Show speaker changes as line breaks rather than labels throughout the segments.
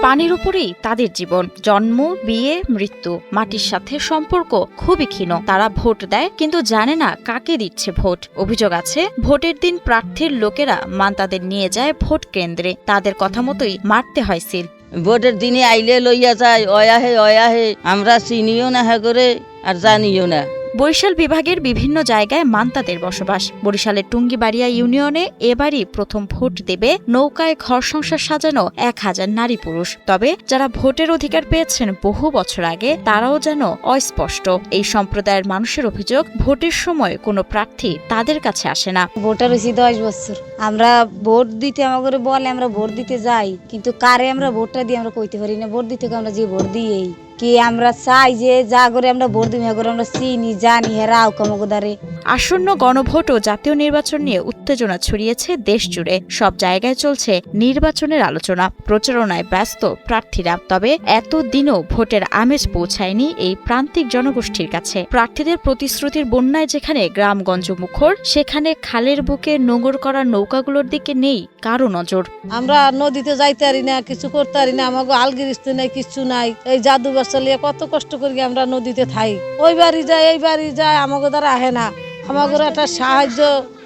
পানির উপরেই তাদের জীবন, জন্ম, বিয়ে, মৃত্যু। মাটির সাথে সম্পর্ক খুবই ক্ষীণ। তারা ভোট দেয় কিন্তু জানে না কাকে দিচ্ছে ভোট। অভিযোগ আছে ভোটের দিন প্রার্থীর লোকেরা মান্তাদের নিয়ে যায় ভোট কেন্দ্রে, তাদের কথা মতোই মারতে হয় সিল।
ভোটের দিনে আইলে লইয়া যায়, অয়াহে আমরা চিনিও না হ্যাঁ করে আর জানিও না।
বরিশাল বিভাগের বিভিন্ন জায়গায় মান্তাদের বসবাস। বরিশালের টুঙ্গিবাড়িয়া ইউনিয়নে এবারই প্রথম ভোট দেবে নৌকায় ঘর সংসার সাজানো 1000 নারী পুরুষ। তবে যারা ভোটের অধিকার পেয়েছেন বহু বছর আগে, তারাও যেন অস্পষ্ট। এই সম্প্রদায়ের মানুষের অভিযোগ, ভোটের সময় কোনো প্রার্থী তাদের কাছে আসে না।
ভোটার হয়েছি 10 বছর, আমরা ভোট দিতে আমাকে বলে, আমরা ভোট দিতে যাই, কিন্তু কারে আমরা ভোটটা দিয়ে আমরা কইতে পারি না। ভোট দিতে আমরা যে ভোট দিই কি আমরা চাই যে যা করে আমরা ভোট দিই, করে আমরা চিনি জানি হেরা আউকামগদারে।
আসন্ন গণভোট ও জাতীয় নির্বাচন নিয়ে উত্তেজনা ছড়িয়েছে দেশ জুড়ে। সব জায়গায় চলছে নির্বাচনের আলোচনা, প্রচারণায় ব্যস্ত প্রার্থীরা। তবে এতদিনও ভোটের আমেজ পৌঁছায়নি এই প্রান্তিক জনগোষ্ঠীর কাছে। প্রার্থীদের প্রতিশ্রুতির বন্যায় যেখানে গ্রামগঞ্জ মুখর, সেখানে খালের বুকে নোঙর করা নৌকাগুলোর দিকে নেই কারো নজর।
আমরা নদীতে যাইতে পারি না, কিছু করতে পারি না, আমাকে আলগিরিস্তে নাই, কিছু নাই। এই জাদু বাচ্চা কত কষ্ট করি আমরা নদীতে থাই, ওই বাড়ি যায় এই বাড়ি যায়, আমাকে দ্বারা আহে না। আমাদের একটা সাহায্য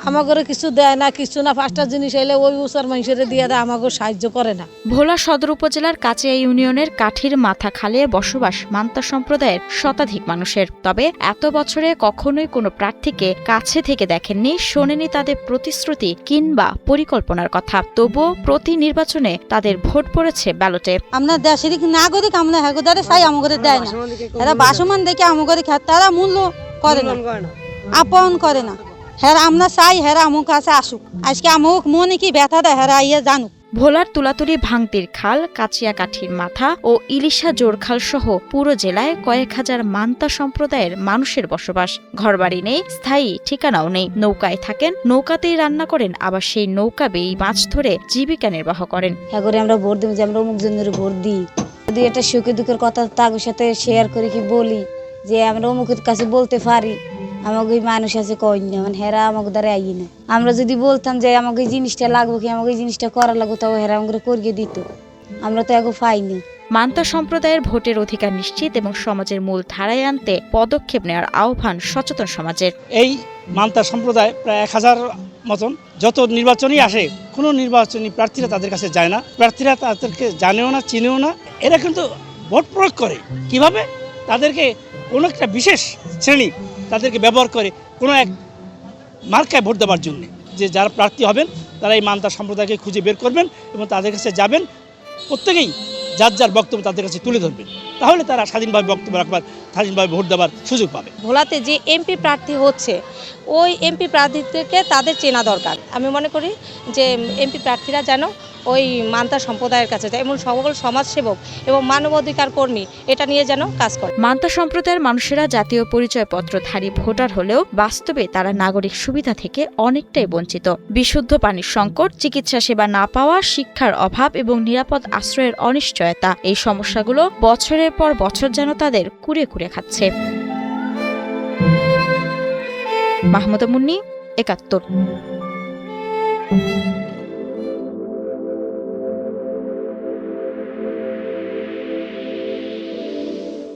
আমাদের কিছু দেয় না, কিছু না। 5টা জিনিস এলে ওই উচার মানুষের দিয়ে দেয়, আমাকে সাহায্য করে না।
ভোলা সদর উপজেলার কাচিয়া ইউনিয়নের কাঠির মাথা খালে বসবাস মান্তা সম্প্রদায়ের শতাধিক মানুষের। তবে এত বছরে কখনোই কোনো প্রার্থীকে কাছে থেকে দেখেননি, শোনেনি তাদের প্রতিশ্রুতি কিংবা পরিকল্পনার কথা। তবুও প্রতি নির্বাচনে তাদের ভোট পড়েছে ব্যালটে।
আমরা দেশের নাগরিক, আমরা হেগোদারে চাই, আমাদের দেয় না। এরা বাসমান দেখে আমাদের তারা মূল্য করে না, আপন করে না। হেরা আমরা চাই হেরা আমুক কাছে আসুক, আজকে আমুক মনে কি ব্যথা দেয় হেরা ইয়ে জানুক।
ভোলার তুলাতুলি ভাঙতির খাল, কাচিয়া কাঠির মাথা ও ইলিশা জোরখাল সহ পুরো জেলায় কয়েক হাজার মান্তা সম্প্রদায়ের মানুষের বসবাস। ঘরবাড়ি নেই, স্থায়ী ঠিকানাও নেই। নৌকায় থাকেন, নৌকাতেই রান্না করেন, আবার সেই নৌকা বেয়েই মাছ ধরে জীবিকা নির্বাহ করেন।
হ্যাঁ করে আমরা ভোট দিই, যে আমরা অমুক জনের ভোট দিই। যদি একটা সুখে দুঃখের কথা তাদের সাথে শেয়ার করি কি বলি যে আমরা অমুকের কাছে বলতে পারি, আমাকে মানুষ আছে কই না, মানে হেরা আমাকে দ্বারা আই না। আমরা যদি বলতাম যে আমাকে এই জিনিসটা লাগবে কি, আমাকে এই জিনিসটা করা লাগবে, তাও হেরা আমাকে করিয়ে দিত। আমরা তো এখন পাইনি।
মান্তা সম্প্রদায়ের ভোটের অধিকার নিশ্চিত এবং সমাজের মূল ধারায় আনতে পদক্ষেপ নেওয়ার আহ্বান সচেতন সমাজের।
এই মান্তা সম্প্রদায় প্রায় 1000 মতন, যত নির্বাচনই আসে কোনো নির্বাচনী প্রার্থীরা তাদের কাছে যায় না, প্রার্থীরা তাদেরকে জানেও না, চিনেও না। এরা কিন্তু ভোট প্রয়োগ করে কিভাবে, তাদেরকে কোনো একটা বিশেষ শ্রেণী তাদেরকে ব্যবহার করে কোনো এক মার্কায় ভোট দেওয়ার জন্য। যে যারা প্রার্থী হবেন তারা এই মান্তা সম্প্রদায়কে খুঁজে বের করবেন এবং তাদের কাছে যাবেন, প্রত্যেকেই যার যার বক্তব্য তাদের কাছে তুলে ধরবেন। তাহলে তারা স্বাধীনভাবে বক্তব্য রাখবার, স্বাধীনভাবে ভোট দেওয়ার সুযোগ পাবে।
ভোলাতে যে এমপি প্রার্থী হচ্ছে, ওই এমপি প্রার্থীদেরকে তাদের চেনা দরকার। আমি মনে করি যে এমপি প্রার্থীরা যেন ওই মান্তা সম্প্রদায়ের কাছে যায় এবং সকল সমাজসেবক এবং মানবাধিকার কর্মী এটা নিয়ে যেন কাজ করে।
মান্তা সম্প্রদায়ের মানুষেরা জাতীয় পরিচয়পত্রধারী ভোটার হলেও বাস্তবে তারা নাগরিক সুবিধা থেকে অনেকটাই বঞ্চিত। বিশুদ্ধ পানির সংকট, চিকিৎসা সেবা না পাওয়া, শিক্ষার অভাব এবং নিরাপদ আশ্রয়ের অনিশ্চয়তা, এই সমস্যাগুলো বছরের পর বছর যেন তাদের কুরে কুরে খাচ্ছে। মাহমুদা মুন্নি, ৭১।